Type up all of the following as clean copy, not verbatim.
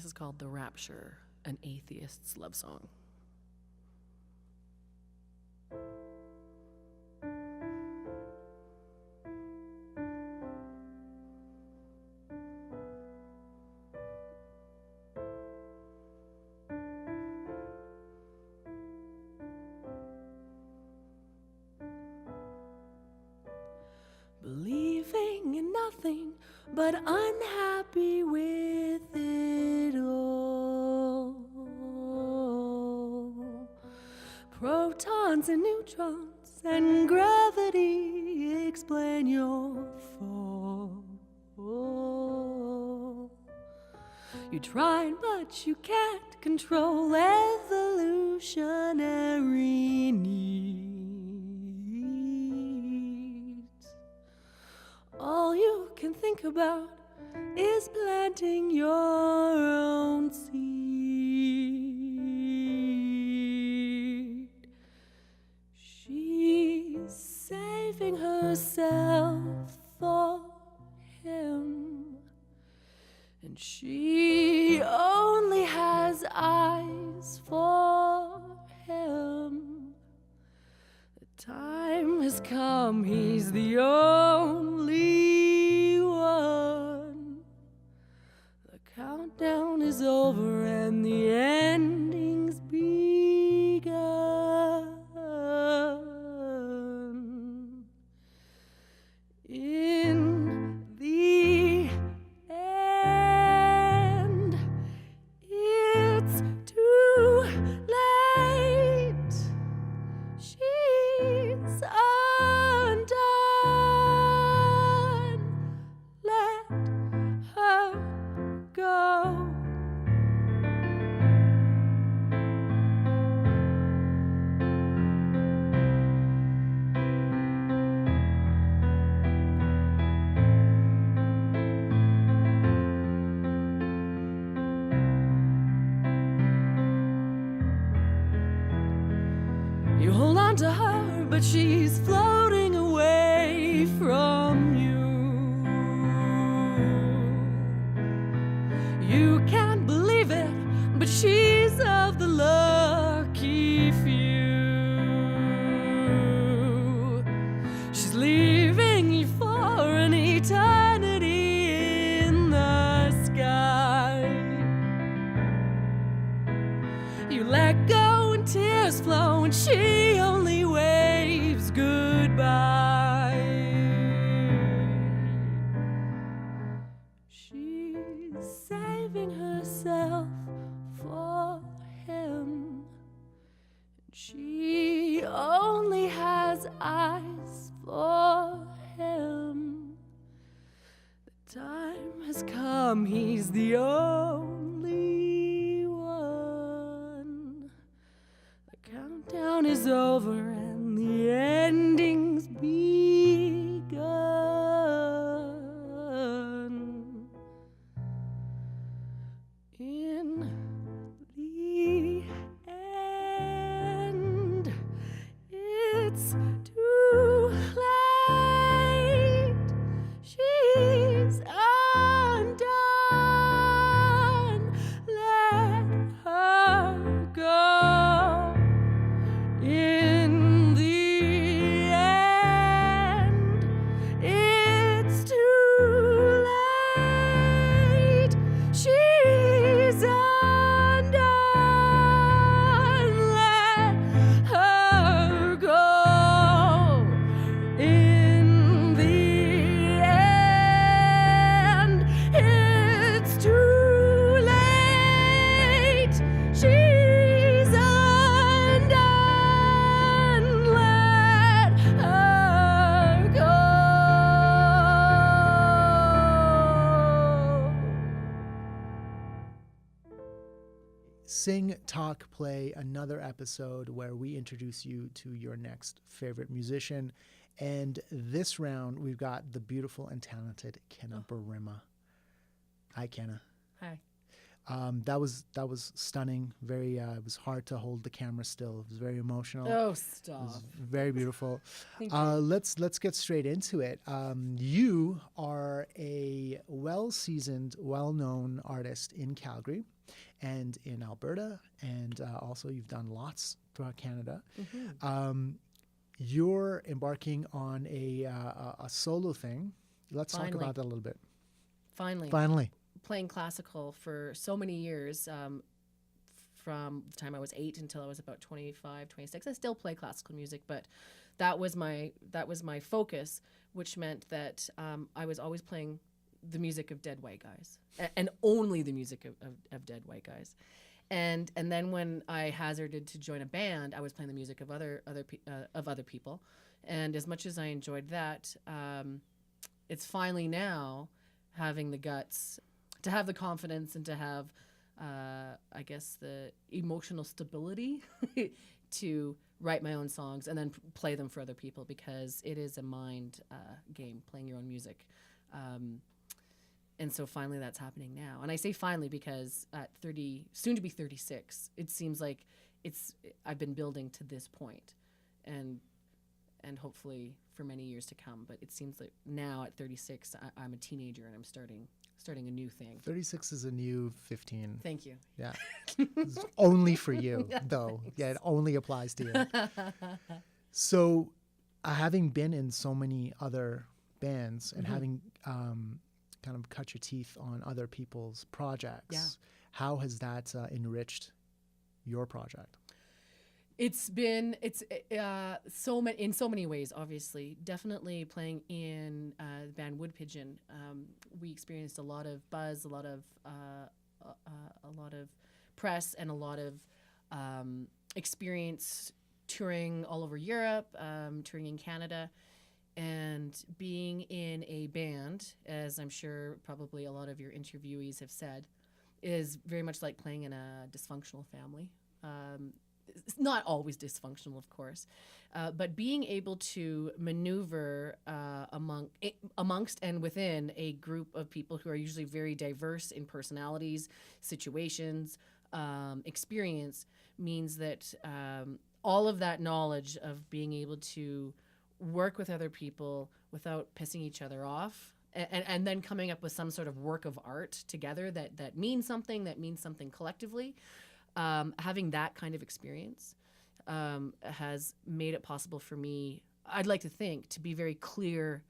This is called The Rapture, an atheist's love song. Believing in nothing, but unhappy with it all. Protons and neutrons and gravity explain your fall. You tried, but you can't control evolutionary needs. All you can think about is planting your own seed. She's saving herself for him, and she only has eyes for him. The time has come, he's the only one. The countdown is over and the ending's begun. In the end, it's too late. She's undone. Let her go. You hold on to her, but she's floating away from you. You can't believe it, but she's of the lucky few. She's leaving you for an eternity in the sky. You let go and tears flow, and she only waves goodbye. She's saving herself for him, and she only has eyes for him. The time has come, he's the only one. The countdown is over and the ending's begun. In the end, it's too late. She's undone. Let her go. In the end, it's too late. She's undone. Let her go. In the end, it's too late. She's undone. Let her go. Sing, Talk, Play, another episode where we introduce you to your next favorite musician. And this round, we've got the beautiful and talented Kenna Burima. Hi, Kenna. Hi. That was stunning. Very. It was hard to hold the camera still. It was very emotional. Oh, It stop. was very beautiful. Thank you. Let's get straight into it. You are a well-seasoned, well-known artist in Calgary and in Alberta, and also you've done lots throughout Canada. You're embarking on a solo thing. Let's talk Finally. about that a little bit. Finally. Playing classical for so many years, from the time I was 8 until I was about 25, 26. I still play classical music, but that was my focus, which meant that I was always playing the music of dead white guys, and only the music of dead white guys. And then when I hazarded to join a band, I was playing the music of other people. And as much as I enjoyed that, it's finally now having the guts to have the confidence and to have, I guess, the emotional stability to write my own songs and then play them for other people, because it is a mind game, playing your own music. And so finally that's happening now. And I say finally because at 30, soon to be 36, it seems like I've been building to this point, and hopefully for many years to come. But it seems like now at 36, I'm a teenager and I'm starting a new thing. 36 is a new 15. Thank you. Yeah. It's only for you, though. Thanks. Yeah, it only applies to you. So, having been in so many other bands and having kind of cut your teeth on other people's projects, how has that enriched your project? It's in so many ways. Obviously, definitely playing in the band Wood Pigeon, we experienced a lot of buzz, a lot of press, and a lot of experience touring all over Europe, touring in Canada, and being in a band, as I'm sure probably a lot of your interviewees have said, is very much like playing in a dysfunctional family. It's not always dysfunctional, of course, but being able to maneuver amongst and within a group of people who are usually very diverse in personalities, situations, experience, means that all of that knowledge of being able to work with other people without pissing each other off, and then coming up with some sort of work of art together that means something collectively. Having that kind of experience has made it possible for me, I'd like to think, to be very clear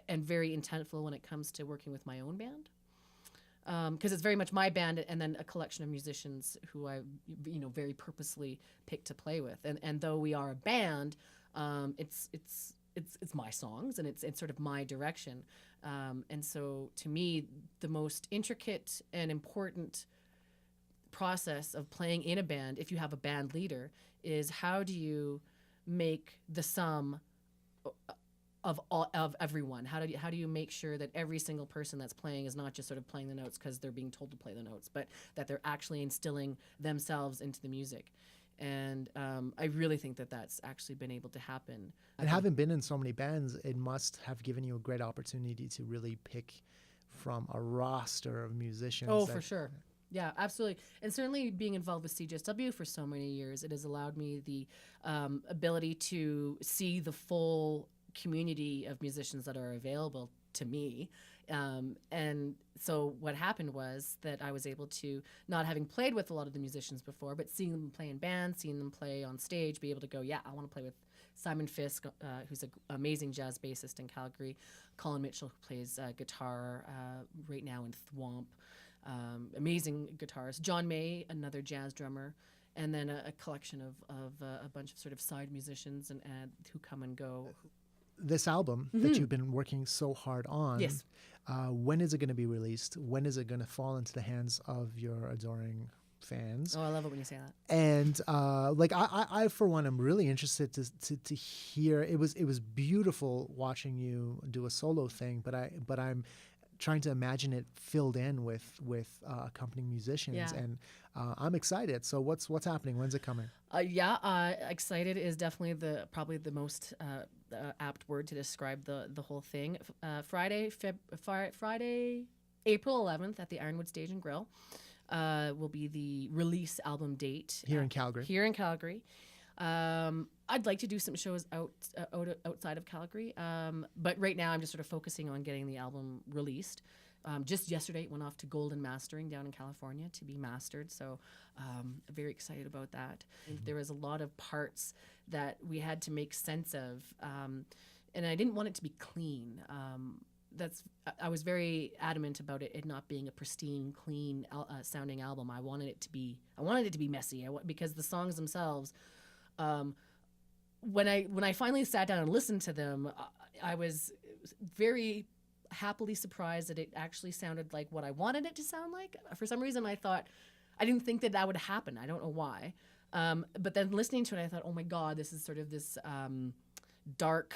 and very intentful when it comes to working with my own band. Because it's very much my band and then a collection of musicians who I, very purposely picked to play with. And though we are a band, it's my songs and it's sort of my direction. And so to me, the most intricate and important process of playing in a band, if you have a band leader, is how do you make the sum of everyone? How do you make sure that every single person that's playing is not just sort of playing the notes because they're being told to play the notes, but that they're actually instilling themselves into the music? And I really think that that's actually been able to happen. And having been in so many bands, it must have given you a great opportunity to really pick from a roster of musicians. Oh, for sure. Yeah, absolutely. And certainly being involved with CJSW for so many years, it has allowed me the ability to see the full community of musicians that are available to me. And so what happened was that I was able to, not having played with a lot of the musicians before, but seeing them play in bands, seeing them play on stage, be able to go, yeah, I want to play with Simon Fisk, who's an amazing jazz bassist in Calgary, Colin Mitchell, who plays guitar right now in Thwomp. Amazing guitarist. John May, another jazz drummer, and then a collection of a bunch of sort of side musicians and who come and go. This album that you've been working so hard on, Yes. When is it going to be released? When is it going to fall into the hands of your adoring fans? Oh, I love it when you say that. And I for one, am really interested to hear. It was beautiful watching you do a solo thing, but I'm trying to imagine it filled in with accompanying musicians, Yeah. and I'm excited. So what's happening? When's it coming? Excited is definitely probably the most Apt word to describe the whole thing. Friday, April 11th at the Ironwood Stage and Grill will be the release album date. Here in Calgary. Here in Calgary. I'd like to do some shows outside of Calgary, but right now I'm just sort of focusing on getting the album released. Just yesterday it went off to Golden Mastering down in California to be mastered, so very excited about that. There was a lot of parts that we had to make sense of, and I didn't want it to be clean. I was very adamant about it not being a pristine, clean sounding album. I wanted it to be messy because the songs themselves. When I finally sat down and listened to them, I was very happily surprised that it actually sounded like what I wanted it to sound like. For some reason, I didn't think that would happen. I don't know why. But then listening to it, I thought, oh my God, this is sort of this dark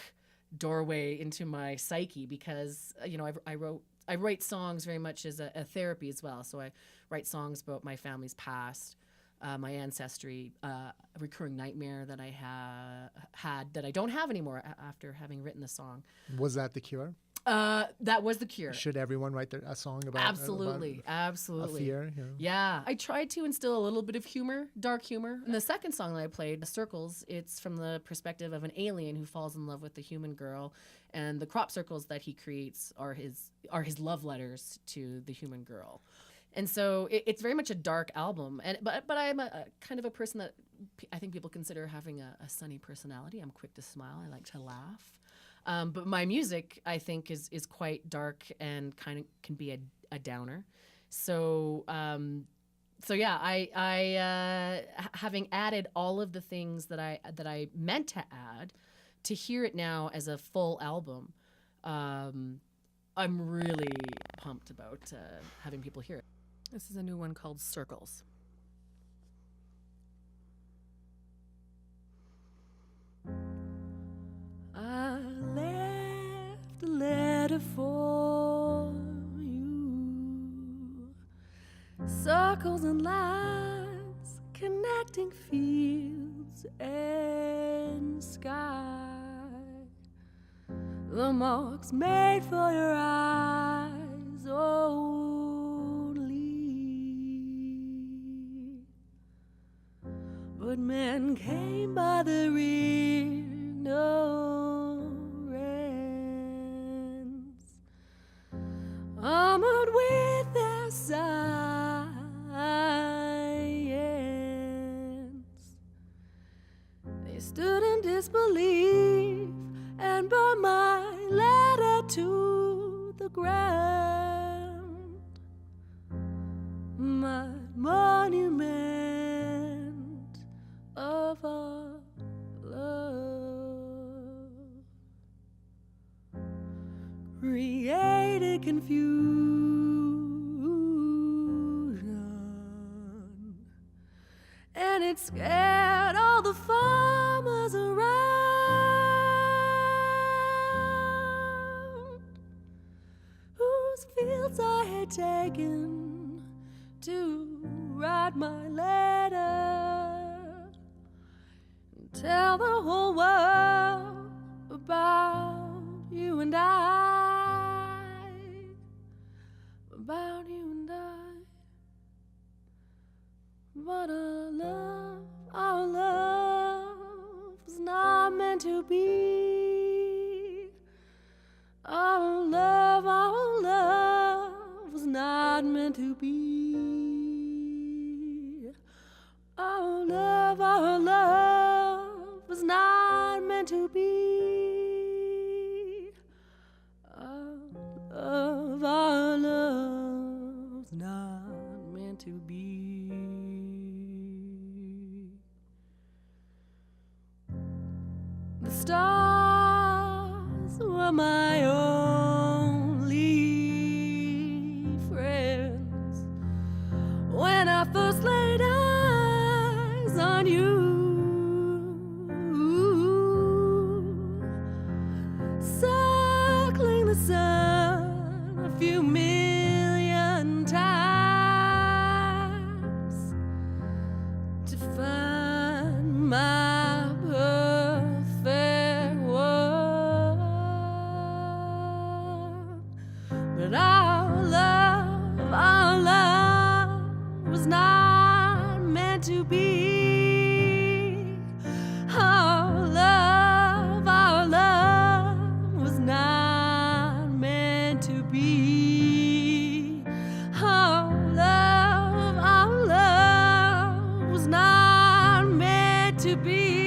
doorway into my psyche because, I write songs very much as a therapy as well. So I write songs about my family's past, my ancestry, a recurring nightmare that I had that I don't have anymore after having written the song. Was that The Cure? That was The Cure. Should everyone write a song about absolutely a fear? Yeah, I tried to instill a little bit of humor, dark humor. And the second song that I played, Circles, it's from the perspective of an alien who falls in love with the human girl, and the crop circles that he creates are his love letters to the human girl. And so it's very much a dark album, but I'm a kind of a person that I think people consider having a sunny personality. I'm quick to smile. I like to laugh. But my music, I think, is quite dark and kind of can be a downer. So yeah, I having added all of the things that I meant to add, to hear it now as a full album, I'm really pumped about having people hear it. This is a new one called Circles. I left a letter for you. Circles and lines connecting fields and sky. The marks made for your eyes only. But men came by the ignorance, armored with their science. They stood in disbelief and burned my letter to the ground. My monument of our love created confusion, and it scared all the farmers around, whose fields I had taken to write my letter and tell the whole world about you and I, about you and I. But our love was not meant to be. Our love was not meant to be. Our love was not meant to be. Our love's not meant to be. The stars were my only friends when I first laid eyes on you. Circling the sun a few million times to find my perfect world. to be